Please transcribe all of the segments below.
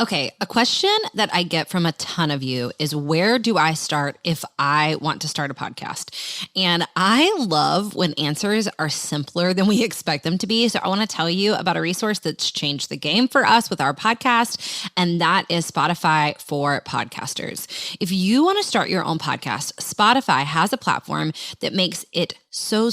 Okay, a question that I get from a ton of you is, where do I start if I want to start a podcast? And I love when answers are simpler than we expect them to be. So I want to tell you about a resource that's changed the game for us with our podcast, and that is Spotify for podcasters. If you want to start your own podcast, Spotify has a platform that makes it so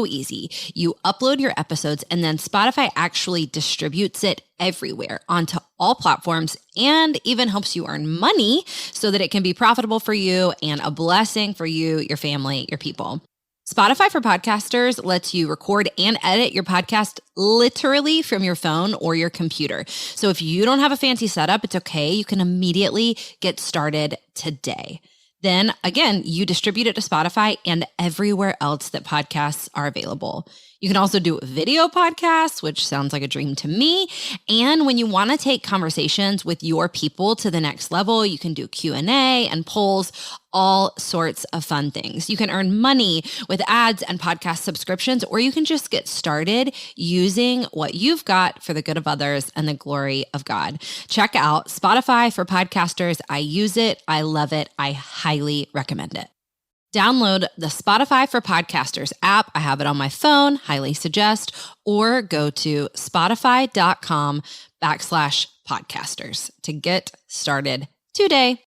easy. You upload your episodes and then Spotify actually distributes it everywhere onto all platforms and even helps you earn money so that it can be profitable for you and a blessing for you, your family, your people. Spotify for Podcasters lets you record and edit your podcast literally from your phone or your computer. So if you don't have a fancy setup, it's okay. You can immediately get started today. Then again, you distribute it to Spotify and everywhere else that podcasts are available. You can also do video podcasts, which sounds like a dream to me. And when you want to take conversations with your people to the next level, you can do Q&A and polls, all sorts of fun things. You can earn money with ads and podcast subscriptions, or you can just get started using what you've got for the good of others and the glory of God. Check out Spotify for Podcasters. I use it. I love it. I highly recommend it. Download the Spotify for Podcasters app. I have it on my phone, highly suggest, or go to spotify.com/podcasters to get started today.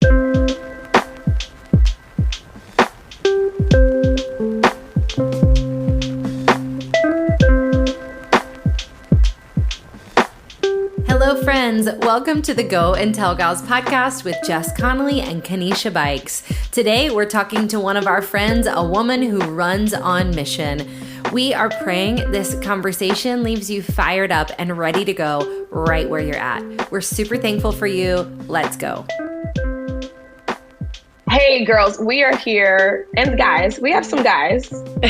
Hello, friends. Welcome to the Go and Tell Gals podcast with Jess Connolly and Kanisha Bikes. Today, we're talking to one of our friends, a woman who runs on mission. We are praying this conversation leaves you fired up and ready to go right where you're at. We're super thankful for you. Let's go. Hey, girls, we are here. And guys, we have some guys. Can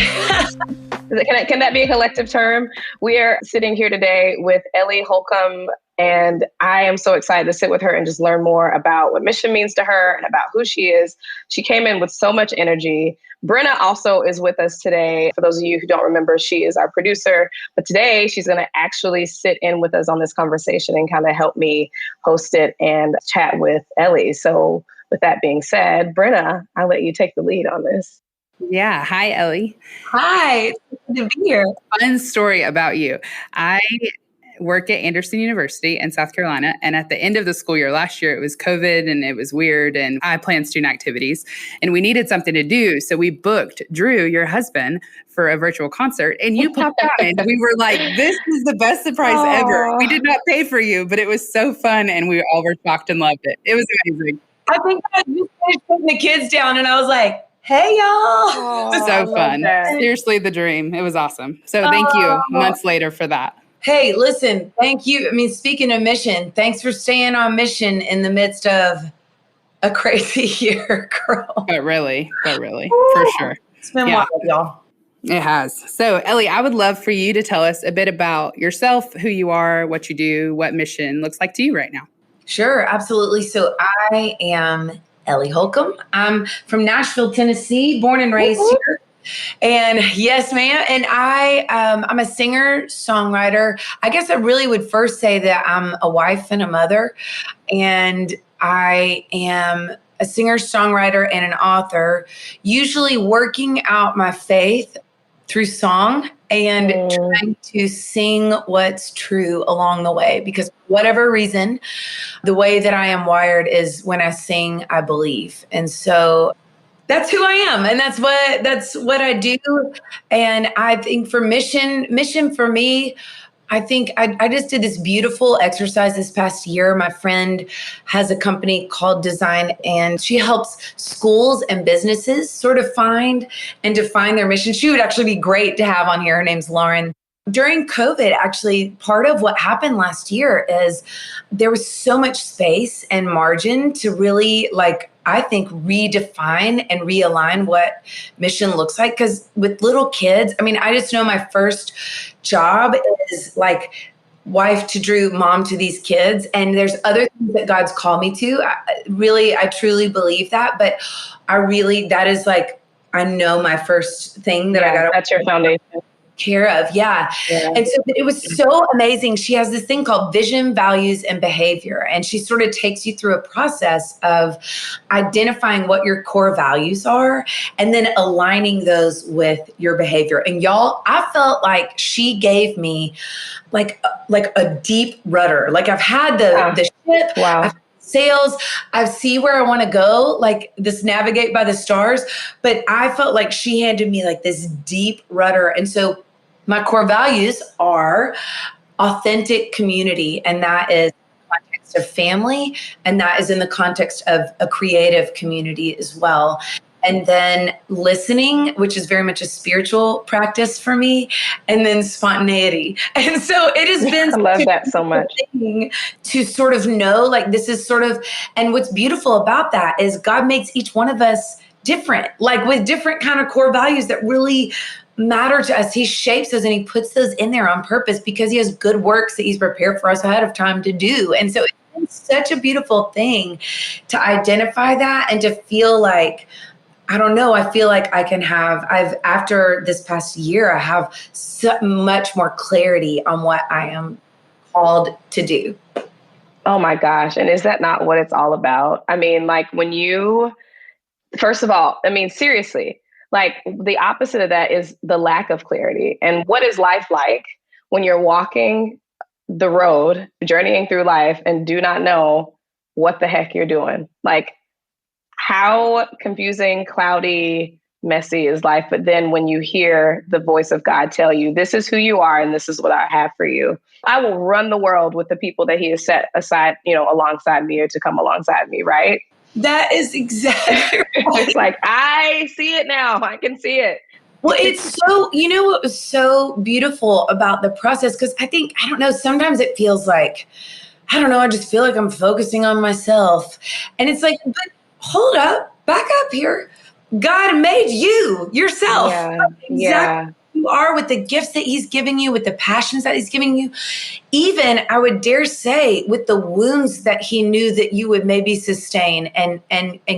that be a collective term? We are sitting here today with Ellie Holcomb, and I am so excited to sit with her and just learn more about what mission means to her and about who she is. She came in with so much energy. Brenna also is with us today. For those of you who don't remember, she is our producer. But today she's going to actually sit in with us on this conversation and kind of help me host it and chat with Ellie. So with that being said, Brenna, I'll let you take the lead on this. Yeah. Hi, Ellie. Hi. It's good to be here. Fun story about you. I work at Anderson University in South Carolina. And at the end of the school year last year, it was COVID and it was weird. And I planned student activities and we needed something to do. So we booked Drew, your husband, for a virtual concert. And you popped out and we were like, this is the best surprise ever. We did not pay for you, but it was so fun. And we all were shocked and loved it. It was amazing. I think I just finished putting the kids down and I was like, hey, y'all. So fun. Seriously, the dream. It was awesome. So thank you months later for that. Hey, listen, thank you. I mean, speaking of mission, thanks for staying on mission in the midst of a crazy year, girl. But really, for sure. It's been wild, y'all. It has. So, Ellie, I would love for you to tell us a bit about yourself, who you are, what you do, what mission looks like to you right now. Sure, absolutely. So I am Ellie Holcomb. I'm from Nashville, Tennessee, born and raised here. And yes, ma'am. And I'm a singer, songwriter. I guess I really would first say that I'm a wife and a mother. And I am a singer, songwriter, and an author, usually working out my faith through song and trying to sing what's true along the way. Because for whatever reason, the way that I am wired is when I sing, I believe. And so that's who I am. And that's what I do. And I think for mission for me, I think I just did this beautiful exercise this past year. My friend has a company called Design, and she helps schools and businesses sort of find and define their mission. She would actually be great to have on here. Her name's Lauren. During COVID, actually, part of what happened last year is there was so much space and margin to really, I think, redefine and realign what mission looks like. Because with little kids, I mean, I just know my first job is like wife to Drew, mom to these kids. And there's other things that God's called me to. I truly believe that. But that is I know my first thing that I got to. That's your foundation. care of. Yeah. Yeah. And so it was so amazing. She has this thing called vision, values, and behavior. And she sort of takes you through a process of identifying what your core values are and then aligning those with your behavior. And y'all, I felt like she gave me like a deep rudder. Like I've had the ship, Wow. I've sails, I see where I want to go, like this navigate by the stars. But I felt like she handed me like this deep rudder. And so my core values are authentic community, and that is in the context of family, and that is in the context of a creative community as well. And then listening, which is very much a spiritual practice for me, and then spontaneity. And so it has been I love that so much. To sort of know, like, this is sort of, and what's beautiful about that is God makes each one of us different, like with different kind of core values that really matter to us. He shapes us and he puts those in there on purpose because he has good works that he's prepared for us ahead of time to do. And so it's such a beautiful thing to identify that and to feel like, I don't know, I feel like after this past year, I have so much more clarity on what I am called to do. Oh my gosh. And is that not what it's all about? I mean, like first of all, I mean, seriously, like the opposite of that is the lack of clarity. And what is life like when you're walking the road, journeying through life and do not know what the heck you're doing? Like, how confusing, cloudy, messy is life. But then when you hear the voice of God tell you, this is who you are and this is what I have for you, I will run the world with the people that he has set aside, alongside me or to come alongside me, right? That is exactly right. It's like, I see it now. I can see it. Well, it's so, what was so beautiful about the process? Because I don't know, sometimes it feels like, I just feel like I'm focusing on myself. And it's like, but hold up, back up here. God made you yourself. Yeah. Exactly who you are, with the gifts that he's giving you, with the passions that he's giving you. Even, I would dare say, with the wounds that he knew that you would maybe sustain and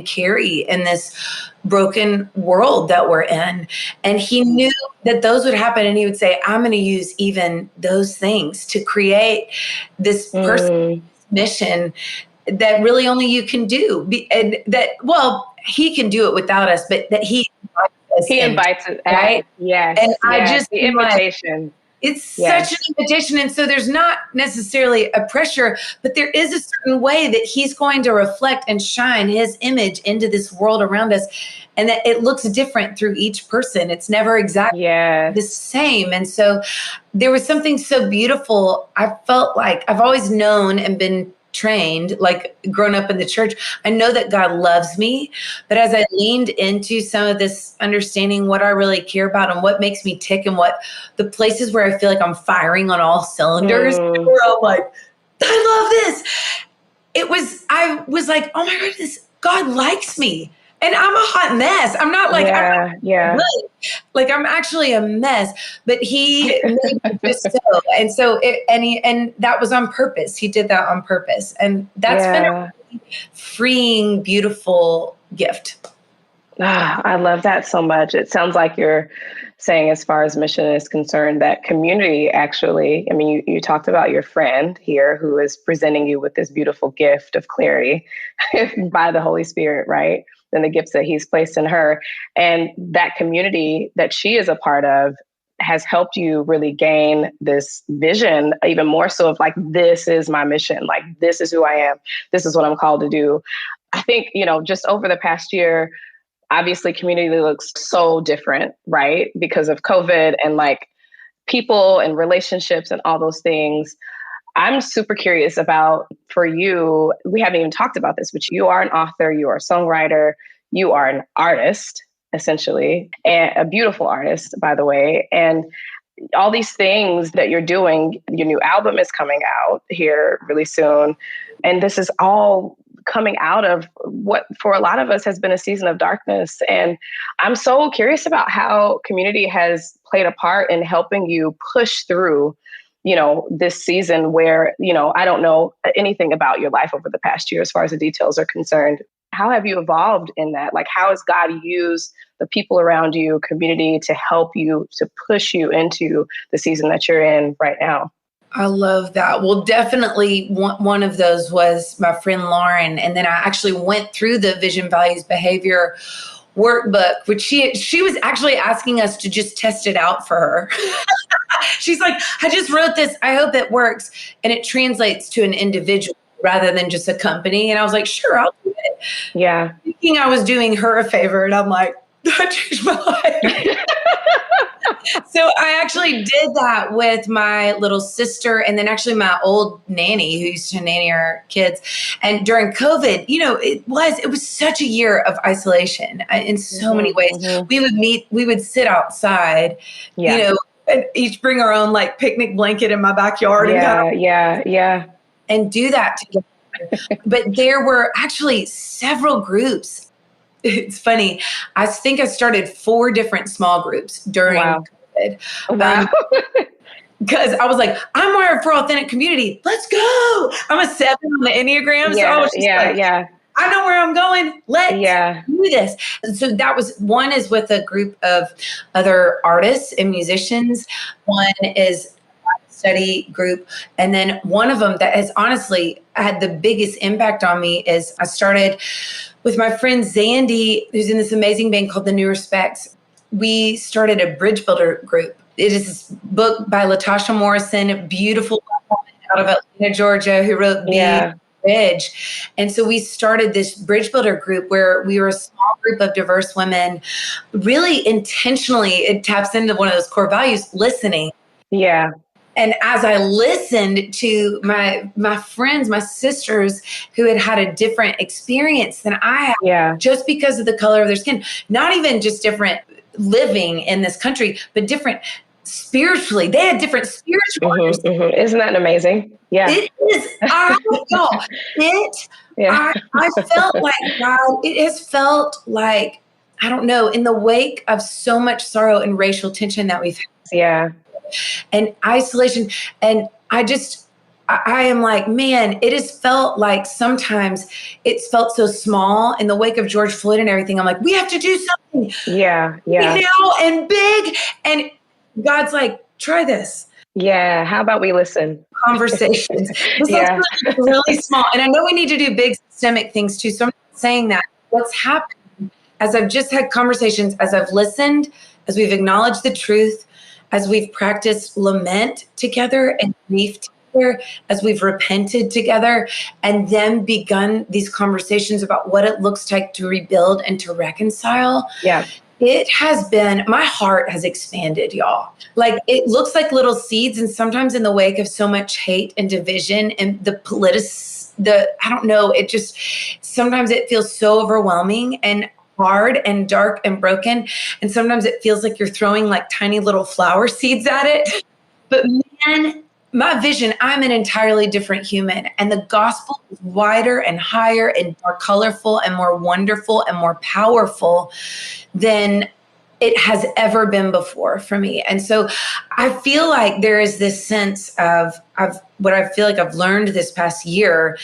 carry in this broken world that we're in. And he knew that those would happen. And he would say, I'm going to use even those things to create this person's mission that really only you can do. And that, he can do it without us, but that he invites us, right? Yes. And I yes. just the invitation. It's such an invitation. And so there's not necessarily a pressure, but there is a certain way that he's going to reflect and shine his image into this world around us. And that it looks different through each person. It's never exactly the same. And so there was something so beautiful. I felt like I've always known and been trained, like grown up in the church. I know that God loves me, but as I leaned into some of this understanding what I really care about and what makes me tick and what the places where I feel like I'm firing on all cylinders, where I'm like, I love this. I was like, oh my God, God likes me. And I'm a hot mess. I'm not like, like I'm actually a mess, but he made me just so. And so, and that was on purpose. He did that on purpose. And that's been a really freeing, beautiful gift. I love that so much. It sounds like you're saying, as far as mission is concerned, that community actually, I mean, you talked about your friend here who is presenting you with this beautiful gift of clarity by the Holy Spirit, right? And the gifts that he's placed in her. And that community that she is a part of has helped you really gain this vision, even more so of like, this is my mission. Like, this is who I am. This is what I'm called to do. I think, just over the past year, obviously community looks so different, right? Because of COVID and like people and relationships and all those things. I'm super curious about, for you, we haven't even talked about this, but you are an author, you are a songwriter, you are an artist, essentially, and a beautiful artist, by the way. And all these things that you're doing, your new album is coming out here really soon. And this is all coming out of what for a lot of us has been a season of darkness. And I'm so curious about how community has played a part in helping you push through this season where, I don't know anything about your life over the past year as far as the details are concerned. how have you evolved in that? Like, how has God used the people around you, community, to help you, to push you into the season that you're in right now? I love that. Well, definitely one of those was my friend Lauren. And then I actually went through the Vision, Values, Behavior workbook, which she was actually asking us to just test it out for her. She's like, I just wrote this. I hope it works. And it translates to an individual rather than just a company. And I was like, sure, I'll do it. Yeah. Thinking I was doing her a favor. And I'm like, that changed my life. So I actually did that with my little sister and then actually my old nanny who used to nanny our kids. And during COVID, it was such a year of isolation in so many ways. We would sit outside, and each bring our own like picnic blanket in my backyard and do that together. But there were actually several groups. It's funny. I think I started 4 different small groups during COVID. Wow. Because I was like, I'm wired for authentic community. Let's go. I'm a 7 on the Enneagram. So I was just I know where I'm going. Let's do this. And so that was, one is with a group of other artists and musicians. One is a study group. And then one of them that has honestly had the biggest impact on me is I started with my friend Zandy, who's in this amazing band called The New Respects. We started a bridge builder group. It is this book by Latasha Morrison, a beautiful woman out of Atlanta, Georgia, who wrote the Bridge. And so we started this bridge builder group where we were a small group of diverse women. Really intentionally, it taps into one of those core values, listening. Yeah. And as I listened to my friends, my sisters who had a different experience than I had, just because of the color of their skin, not even just different living in this country, but different spiritually. They had different spiritual understanding. Isn't that amazing? Yeah. It is. I felt like God, it has felt like, I don't know, in the wake of so much sorrow and racial tension that we've had. Yeah. And isolation. And I am like, man, it has felt like sometimes it's felt so small in the wake of George Floyd and everything. I'm like, we have to do something now and big. And God's like, try this. Yeah. How about we listen? Conversations. Really small. And I know we need to do big systemic things too. So I'm not saying that. What's happened as I've just had conversations, as I've listened, as we've acknowledged the truth, as we've practiced lament together and grief together, as we've repented together, and then begun these conversations about what it looks like to rebuild and to reconcile. Yeah. It has been, my heart has expanded, y'all. Like, it looks like little seeds, and sometimes in the wake of so much hate and division and I don't know, it just, sometimes it feels so overwhelming and hard and dark and broken. And sometimes it feels like you're throwing like tiny little flower seeds at it. But man, my vision, I'm an entirely different human. And the gospel is wider and higher and more colorful and more wonderful and more powerful than it has ever been before for me. And so I feel like there is this sense of what I feel like I've learned this past year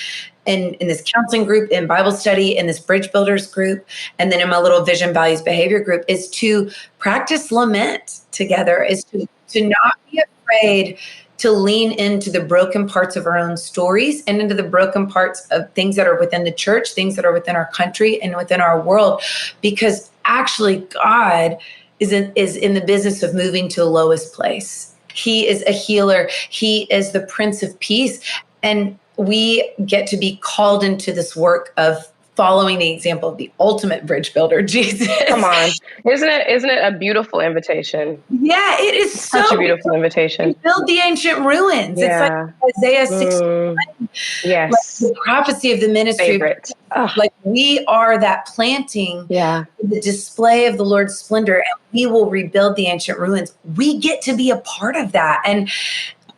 in this counseling group, in Bible study, in this Bridge Builders group, and then in my little Vision, Values, Behavior group, is to practice lament together, is to not be afraid to lean into the broken parts of our own stories and into the broken parts of things that are within the church, things that are within our country and within our world, because actually God is in the business of moving to the lowest place. He is a healer. He is the Prince of Peace. And we get to be called into this work of following the example of the ultimate bridge builder, Jesus. Come on. Isn't it a beautiful invitation? Yeah, it is such a beautiful invitation. Build the ancient ruins. Yeah. It's like Isaiah 61. Yes. Like the prophecy of the ministry. Favorite. Like, we are that planting, the display of the Lord's splendor, and we will rebuild the ancient ruins. We get to be a part of that. And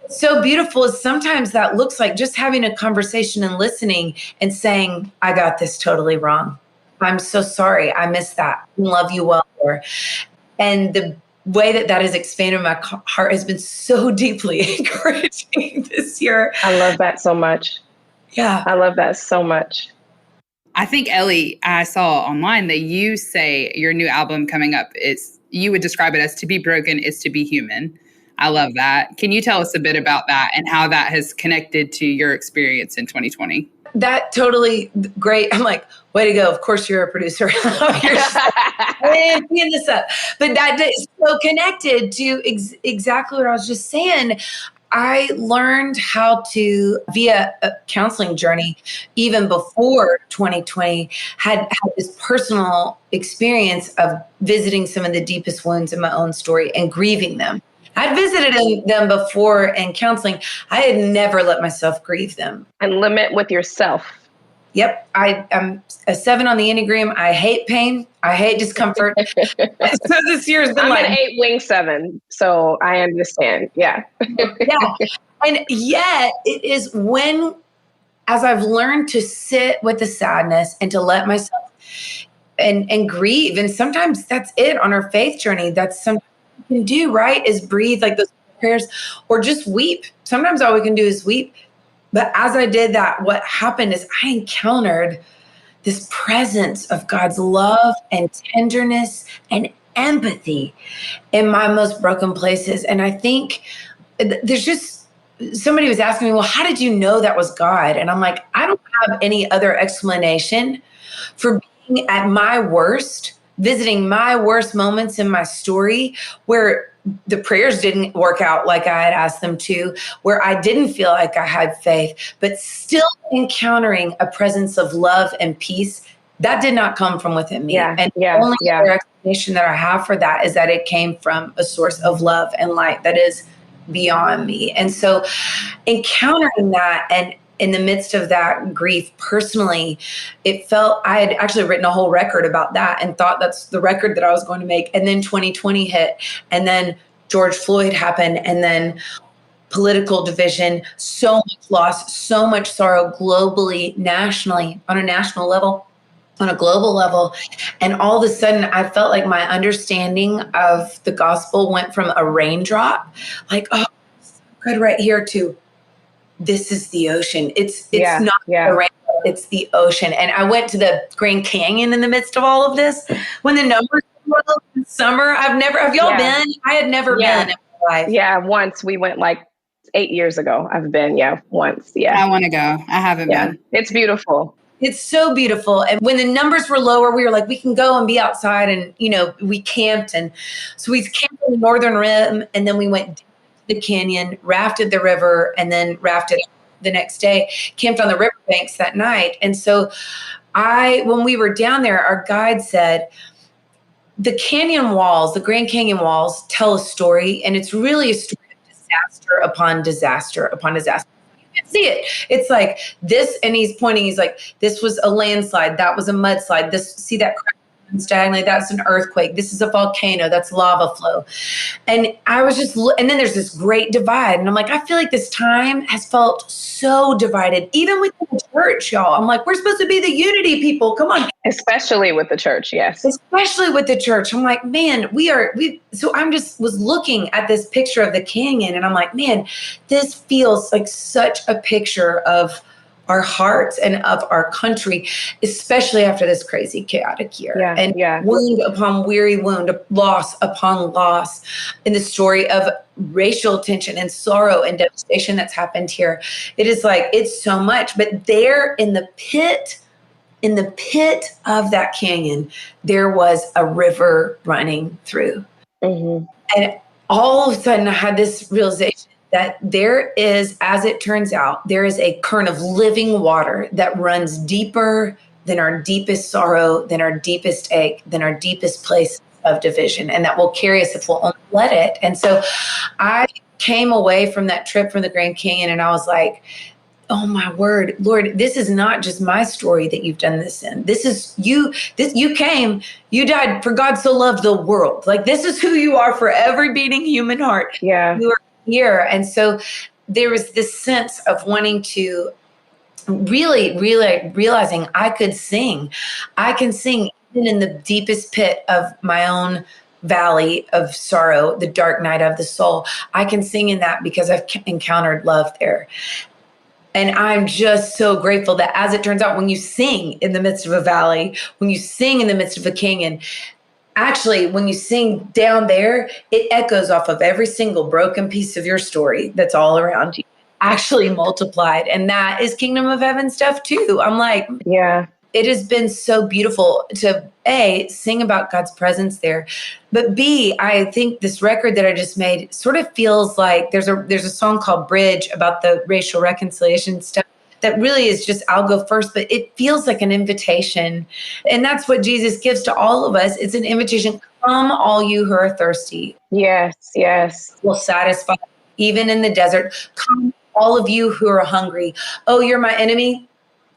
so beautiful is sometimes that looks like just having a conversation and listening and saying, I got this totally wrong. I'm so sorry. I missed that. I love you well. And the way that has expanded my heart has been so deeply encouraging this year. I love that so much. Yeah. I love that so much. I think, Ellie, I saw online that you say your new album coming up is, you would describe it as to be broken is to be human. I love that. Can you tell us a bit about that and how that has connected to your experience in 2020? That totally great. I'm like, way to go. Of course you're a producer. You're teeing this up. But that is so connected to exactly what I was just saying. I learned how to, via a counseling journey, even before 2020, had this personal experience of visiting some of the deepest wounds in my own story and grieving them. I'd visited them before in counseling. I had never let myself grieve them. And lament with yourself. Yep. I'm a 7 on the Enneagram. I hate pain. I hate discomfort. So this year has been I'm an 8 wing 7. So I understand. Yeah. Yeah. And yet it is when, as I've learned to sit with the sadness and to let myself and grieve. And sometimes that's it on our faith journey. That's something we can do, right? Is breathe like those prayers or just weep. Sometimes all we can do is weep. But as I did that, what happened is I encountered this presence of God's love and tenderness and empathy in my most broken places. And I think there's just, somebody was asking me, well, how did you know that was God? And I'm like, I don't have any other explanation for being at my worst, visiting my worst moments in my story where the prayers didn't work out like I had asked them to, where I didn't feel like I had faith, but still encountering a presence of love and peace that did not come from within me. And the only other explanation that I have for that is that it came from a source of love and light that is beyond me. And so encountering that, and in the midst of that grief personally, it felt, I had actually written a whole record about that and thought that's the record that I was going to make. And then 2020 hit, and then George Floyd happened, and then political division, so much loss, so much sorrow globally, nationally, on a national level, on a global level. And all of a sudden I felt like my understanding of the gospel went from a raindrop, like, oh, so good right here, to this is the ocean. It's not the rain, it's the ocean. And I went to the Grand Canyon in the midst of all of this when the numbers were low in summer. Have y'all been? I had never been in my life. Yeah, once. We went like 8 years ago. I've been, once. Yeah. I want to go. I haven't been. It's beautiful. It's so beautiful. And when the numbers were lower, we were like, we can go and be outside. And, we camped. And so we camped on the northern rim, and then we went the canyon, rafted the river, and then rafted the next day, camped on the riverbanks that night. And so when we were down there, our guide said, the canyon walls, the Grand Canyon walls, tell a story, and it's really a story of disaster upon disaster upon disaster. You can see it. It's like this, and he's pointing, he's like, this was a landslide, that was a mudslide, see that crack diagonally, that's an earthquake, this is a volcano, that's lava flow. And I was just, and then there's this great divide, and I'm like, I feel like this time has felt so divided, even within the church, y'all. I'm like, we're supposed to be the unity people, come on. Especially with the church, yes. Especially with the church. I'm like, man, so I'm just was looking at this picture of the canyon, and I'm like, man, this feels like such a picture of our hearts and of our country, especially after this crazy, chaotic year. Wound upon weary wound, loss upon loss, in the story of racial tension and sorrow and devastation that's happened here. It is like, it's so much. But there in the pit of that canyon, there was a river running through. Mm-hmm. And all of a sudden I had this realization that there is, as it turns out, there is a current of living water that runs deeper than our deepest sorrow, than our deepest ache, than our deepest place of division, and that will carry us if we'll only let it. And so I came away from that trip from the Grand Canyon, and I was like, oh my word, Lord, this is not just my story that you've done this in. This is you. You came, you died, for God so loved the world. Like, this is who you are for every beating human heart. Yeah. You are here. And so there was this sense of wanting to really realizing I could sing. I can sing even in the deepest pit of my own valley of sorrow, the dark night of the soul. I can sing in that because I've encountered love there. And I'm just so grateful that, as it turns out, when you sing in the midst of a valley, when you sing in the midst of a canyon, actually, when you sing down there, it echoes off of every single broken piece of your story that's all around you, actually multiplied. And that is kingdom of heaven stuff too. I'm like, Yeah. it has been so beautiful to A, sing about God's presence there. But B, I think this record that I just made sort of feels like there's a song called Bridge about the racial reconciliation stuff that really is just, I'll go first, but it feels like an invitation. And that's what Jesus gives to all of us. It's an invitation. Come, all you who are thirsty. Yes. Yes. Will satisfy, even in the desert. Come, all of you who are hungry. Oh, you're my enemy?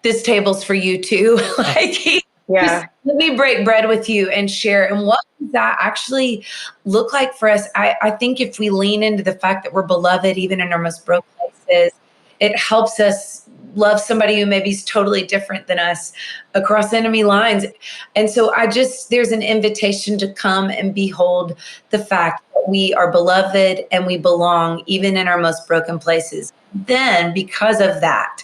This table's for you too. Just let me break bread with you and share. And what does that actually look like for us? I think if we lean into the fact that we're beloved, even in our most broken places, it helps us love somebody who maybe is totally different than us across enemy lines. And so there's an invitation to come and behold the fact that we are beloved and we belong even in our most broken places. Then, because of that,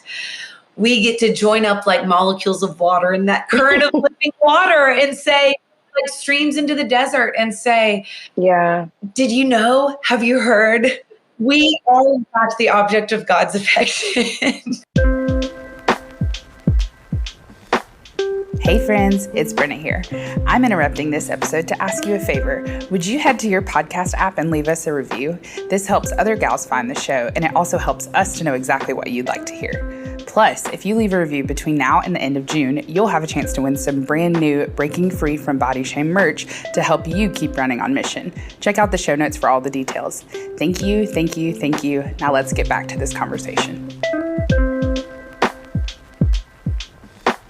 we get to join up like molecules of water in that current of living water and say, like streams into the desert, and say, yeah, did you know? Have you heard? We are in fact the object of God's affection. Hey friends, it's Brenna here. I'm interrupting this episode to ask you a favor. Would you head to your podcast app and leave us a review? This helps other gals find the show, and it also helps us to know exactly what you'd like to hear. Plus, if you leave a review between now and the end of June, you'll have a chance to win some brand new Breaking Free from Body Shame merch to help you keep running on mission. Check out the show notes for all the details. Thank you, thank you, thank you. Now let's get back to this conversation.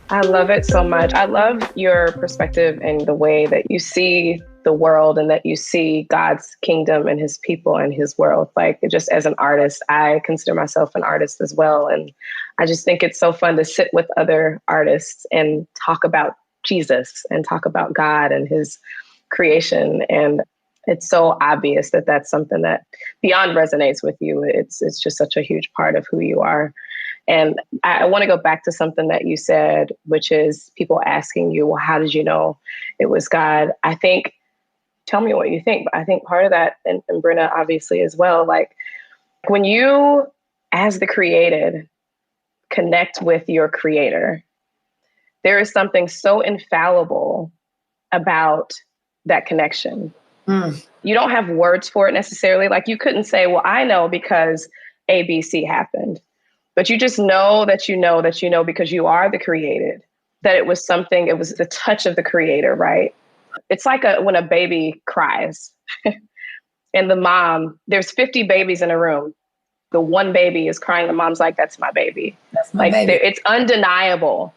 I love it so much. I love your perspective and the way that you see the world and that you see God's kingdom and his people and his world. Like, just as an artist, I consider myself an artist as well. And I just think it's so fun to sit with other artists and talk about Jesus and talk about God and his creation. And it's so obvious that that's something that beyond resonates with you. It's just such a huge part of who you are. And I want to go back to something that you said, which is people asking you, well, how did you know it was God? I think, tell me what you think, but I think part of that, and Brenna obviously as well, like when you, as the created, connect with your creator, there is something so infallible about that connection. You don't have words for it necessarily. Like, you couldn't say, well, I know because ABC happened. But you just know that you know that you know because you are the created, that it was something, it was the touch of the creator, right? It's like when a baby cries and the mom, there's 50 babies in a room. The one baby is crying. The mom's like, that's my baby. That's my baby. It's undeniable.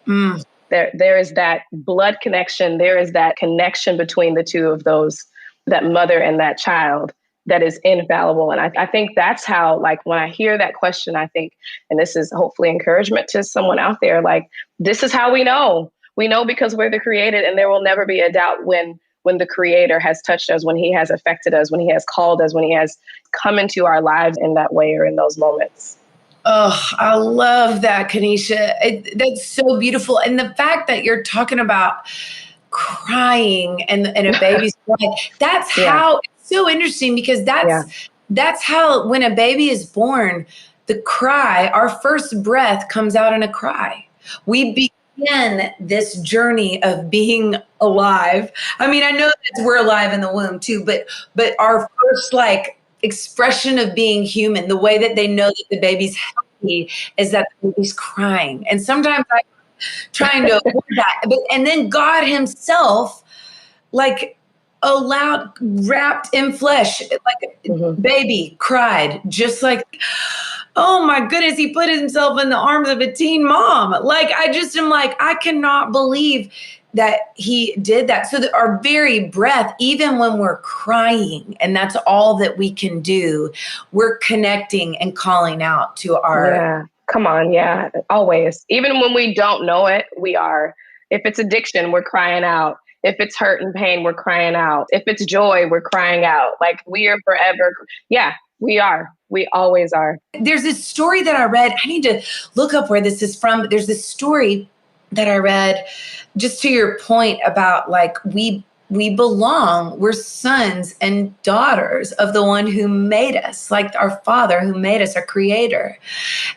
There is that blood connection. There is that connection between the two of those, that mother and that child, that is infallible. And I think that's how, like, when I hear that question, I think, and this is hopefully encouragement to someone out there, like, this is how we know. We know because we're the created, and there will never be a doubt when the creator has touched us, when he has affected us, when he has called us, when he has come into our lives in that way or in those moments. Oh, I love that, Kanisha. That's so beautiful. And the fact that you're talking about crying and a baby's crying, that's how it's so interesting, because that's how, when a baby is born, the cry, our first breath comes out in a cry. We begin this journey of being alive. I mean, I know that we're alive in the womb too, but our first expression of being human, the way that they know that the baby's healthy is that the baby's crying. And sometimes I'm trying to avoid that. And then God himself, wrapped in flesh, baby cried, just like, oh my goodness, he put himself in the arms of a teen mom. I just am like, I cannot believe that he did that. So that our very breath, even when we're crying, and that's all that we can do, we're connecting and calling out to our... Yeah, come on. Yeah, always. Even when we don't know it, we are. If it's addiction, we're crying out. If it's hurt and pain, we're crying out. If it's joy, we're crying out. Like, we are forever. Yeah, We are. We always are. There's this story that I read. I need to look up where this is from. But there's this story that I read, just to your point about like we belong. We're sons and daughters of the one who made us, like our Father who made us, our Creator.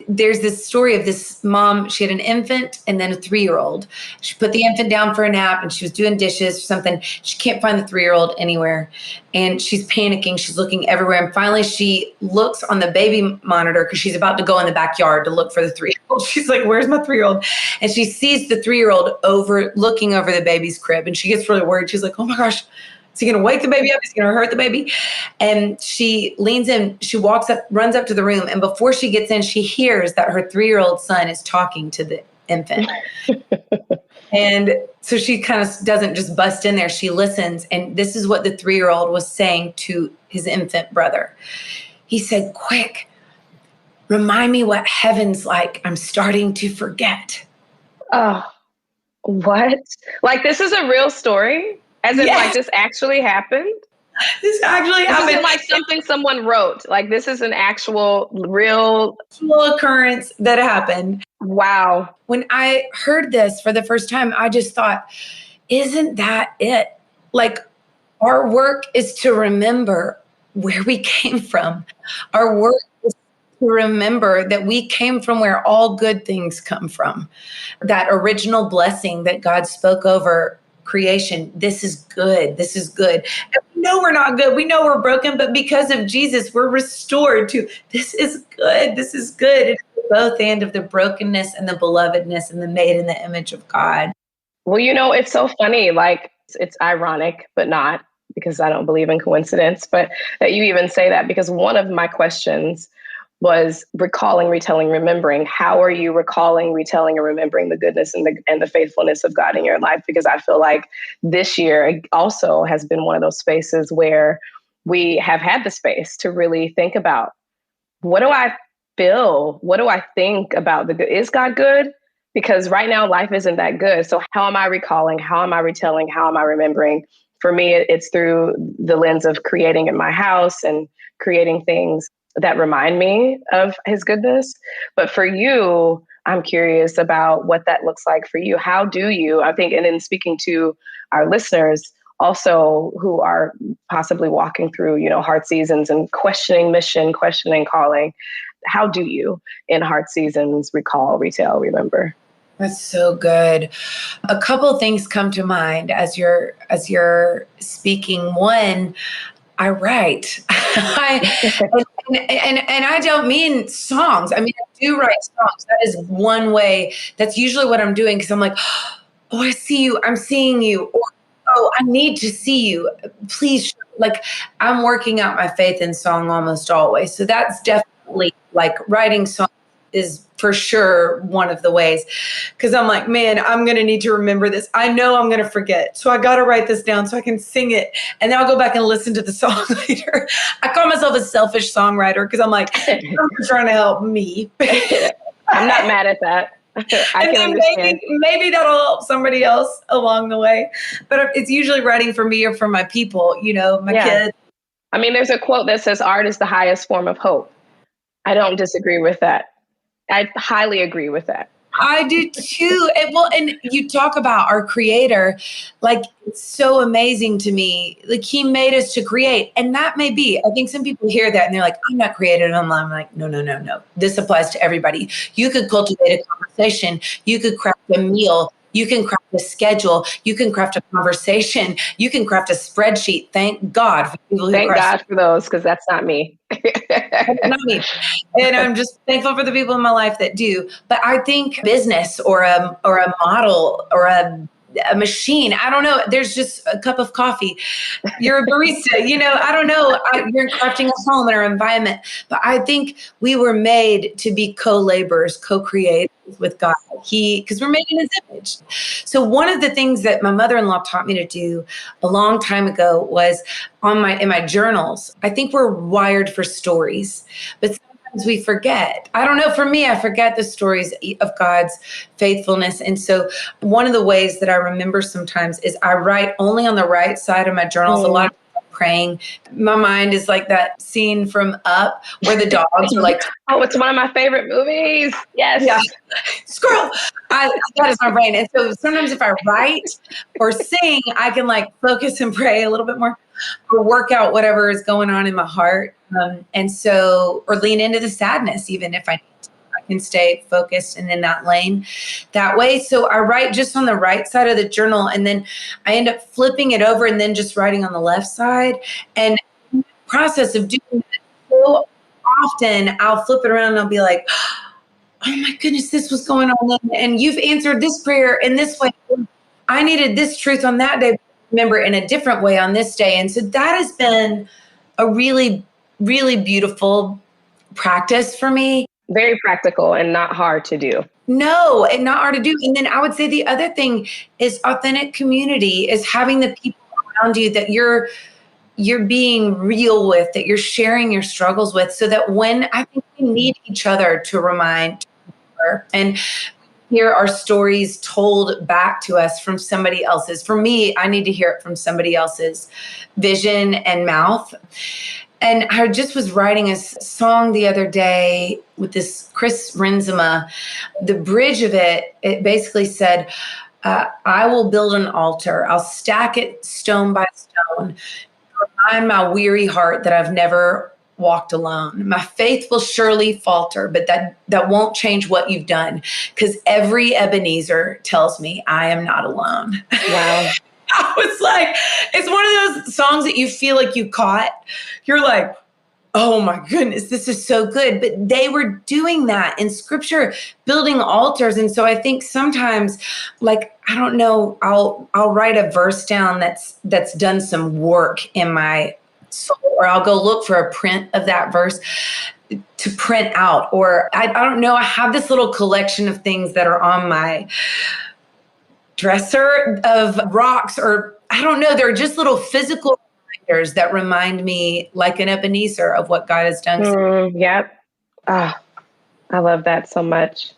There's this story of this mom. She had an infant and then a 3-year-old. She put the infant down for a nap and she was doing dishes or something. She can't find the 3-year-old anywhere. And she's panicking. She's looking everywhere. And finally she looks on the baby monitor because she's about to go in the backyard to look for the 3-year-old. She's like, where's my 3-year-old? And she sees the 3-year-old looking over the baby's crib. And she gets really worried. She's like, oh my gosh, is he going to wake the baby up? Is he going to hurt the baby? And she leans in, she walks up, runs up to the room. And before she gets in, she hears that her 3-year-old son is talking to the infant. And so she kind of doesn't just bust in there. She listens. And this is what the 3-year-old was saying to his infant brother. He said, quick, remind me what heaven's like. I'm starting to forget. Oh, what? Like, this is a real story? As if like this actually happened? This actually happened. This isn't like something someone wrote. Like, this is an actual, real occurrence that happened. Wow. When I heard this for the first time, I just thought, isn't that it? Like, our work is to remember where we came from. Our work is to remember that we came from where all good things come from. That original blessing that God spoke over creation. This is good. This is good. And we know we're not good. We know we're broken, but because of Jesus, we're restored to this is good. This is good. It's both and of the brokenness and the belovedness and the made in the image of God. Well, you know, it's so funny. Like, it's ironic, but not, because I don't believe in coincidence, but that you even say that, because one of my questions was recalling, retelling, remembering. How are you recalling, retelling, and remembering the goodness and the faithfulness of God in your life? Because I feel like this year also has been one of those spaces where we have had the space to really think about, what do I feel? What do I think about the good? Is God good? Because right now life isn't that good. So how am I recalling? How am I retelling? How am I remembering? For me, it's through the lens of creating in my house and creating things that remind me of his goodness. But for you, I'm curious about what that looks like for you. How do you, I think, and in speaking to our listeners also who are possibly walking through, you know, hard seasons and questioning mission, questioning calling, how do you in hard seasons recall, retell, remember? That's so good. A couple of things come to mind as you're speaking. One, I write. And I don't mean songs. I mean, I do write songs. That is one way. That's usually what I'm doing, because I'm like, oh, I see you. I'm seeing you. Or, oh, I need to see you. Please. Like, I'm working out my faith in song almost always. So that's definitely like writing songs is for sure one of the ways, because I'm like, man, I'm going to need to remember this. I know I'm going to forget. So I got to write this down so I can sing it. And then I'll go back and listen to the song later. I call myself a selfish songwriter because I'm like, I'm trying to help me. I'm not mad at that. I can understand. Maybe that'll help somebody else along the way. But it's usually writing for me or for my people, you know, my kids. I mean, there's a quote that says art is the highest form of hope. I don't disagree with that. I highly agree with that. I do too. And you talk about our Creator, like, it's so amazing to me. Like, he made us to create. And that may be, I think some people hear that and they're like, I'm not created. And I'm like, no. This applies to everybody. You could cultivate a conversation. You could craft a meal. You can craft a schedule. You can craft a conversation. You can craft a spreadsheet. Thank God for people who Thank God for those, because that's not me. Not me. And I'm just thankful for the people in my life that do. But I think business or a model or a machine, I don't know. There's just a cup of coffee. You're a barista, you know, I don't know. You're crafting a home in our environment. But I think we were made to be co-laborers, co-creators with God. Because we're made in his image. So one of the things that my mother-in-law taught me to do a long time ago was in my journals. I think we're wired for stories, but sometimes we forget. I don't know. For me, I forget the stories of God's faithfulness. And so one of the ways that I remember sometimes is I write only on the right side of my journals. A lot of praying. My mind is like that scene from Up where the dogs are like, oh, it's one of my favorite movies. Yes. Yeah. Squirrel. That is my brain. And so sometimes if I write or sing, I can like focus and pray a little bit more or work out whatever is going on in my heart. And so, or lean into the sadness, even if I can stay focused and in that lane that way. So I write just on the right side of the journal, and then I end up flipping it over and then just writing on the left side. And in the process of doing that, so often I'll flip it around and I'll be like, oh my goodness, this was going on. And you've answered this prayer in this way. I needed this truth on that day. Remember in a different way on this day. And so that has been a really, really beautiful practice for me. Very practical and not hard to do. No, and not hard to do. And then I would say the other thing is authentic community, is having the people around you that you're being real with, that you're sharing your struggles with, so that when I think we need each other to remind her and hear our stories told back to us from somebody else's. For me, I need to hear it from somebody else's vision and mouth. And I just was writing a song the other day with this Chris Renzema. The bridge of it basically said, I will build an altar. I'll stack it stone by stone to remind my weary heart that I've never walked alone. My faith will surely falter, but that won't change what you've done, because every Ebenezer tells me I am not alone. Wow. I was like, it's one of those songs that you feel like you caught. You're like, oh my goodness, this is so good. But they were doing that in scripture, building altars. And so I think sometimes, like, I don't know, I'll write a verse down that's done some work in my soul, or I'll go look for a print of that verse to print out. Or I don't know, I have this little collection of things that are on my dresser of rocks, or I don't know, they're just little physical reminders that remind me, like an Ebenezer, of what God has done. Yep. I love that so much.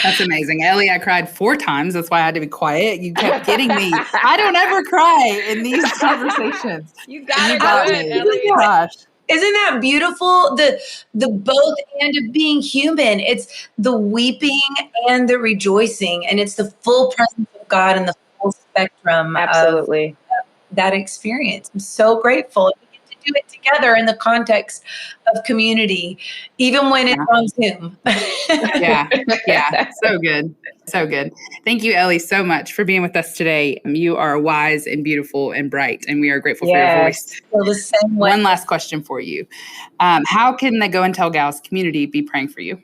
That's amazing. Ellie, I cried 4 times. That's why I had to be quiet. You kept getting me. I don't ever cry in these conversations. You got it. Ellie. Gosh. Isn't that beautiful? The both and of being human. It's the weeping and the rejoicing, and it's the full presence of God and the full spectrum Absolutely. of that experience. I'm so grateful we get to do it together in the context of community, even when it's on Zoom. Yeah. So good. So good. Thank you, Ellie, so much for being with us today. You are wise and beautiful and bright, and we are grateful for your voice. Feel the same way. One last question for you. How can the Go and Tell Gals community be praying for you?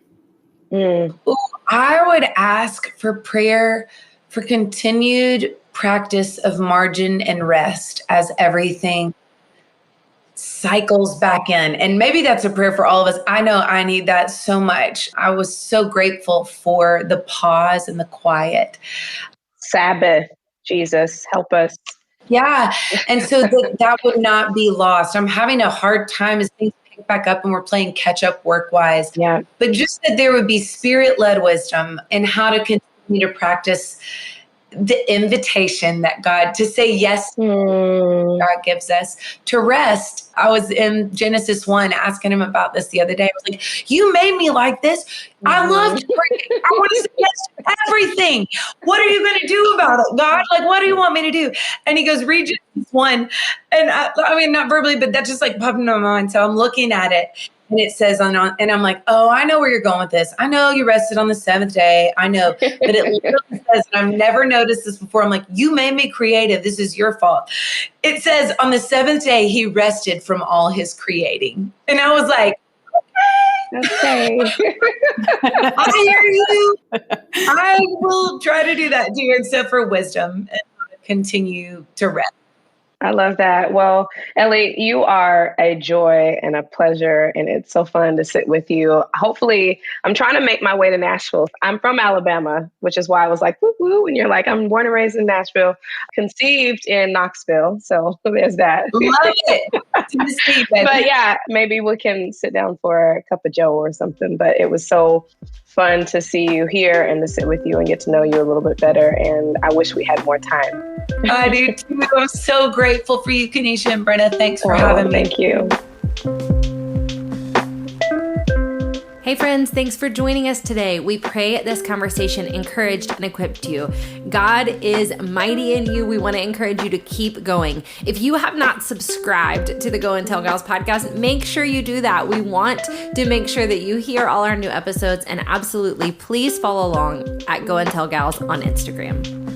I would ask for prayer for continued practice of margin and rest as everything cycles back in. And maybe that's a prayer for all of us. I know I need that so much. I was so grateful for the pause and the quiet. Sabbath, Jesus, help us. Yeah. And so that would not be lost. I'm having a hard time as things pick back up and we're playing catch up work-wise. Yeah. But just that there would be spirit-led wisdom in how to continue to practice the invitation that God, to say yes, God gives us, to rest. I was in Genesis 1 asking him about this the other day. I was like, you made me like this. I love to pray. I want to say yes to everything. What are you going to do about it, God? Like, what do you want me to do? And he goes, read Genesis 1. And I mean, not verbally, but that just like popped in my mind. So I'm looking at it. And it says and I'm like, oh, I know where you're going with this. I know you rested on the 7th day. I know. But it literally says, and I've never noticed this before. I'm like, you made me creative. This is your fault. It says on the 7th day, he rested from all his creating. And I was like, Okay. I hear you. I will try to do that too, except for wisdom, and continue to rest. I love that. Well, Ellie, you are a joy and a pleasure, and it's so fun to sit with you. Hopefully, I'm trying to make my way to Nashville. I'm from Alabama, which is why I was like, woo woo, and you're like, I'm born and raised in Nashville, conceived in Knoxville. So there's that. Love it. Tennessee, baby. But yeah, maybe we can sit down for a cup of joe or something. But it was so fun to see you here and to sit with you and get to know you a little bit better. And I wish we had more time. I do too. I'm so grateful for you, Kanisha and Brenna. Thanks for having me. Thank you. Hey friends, thanks for joining us today. We pray this conversation encouraged and equipped you. God is mighty in you. We want to encourage you to keep going. If you have not subscribed to the Go and Tell Gals podcast, make sure you do that. We want to make sure that you hear all our new episodes, and absolutely please follow along at Go and Tell Gals on Instagram.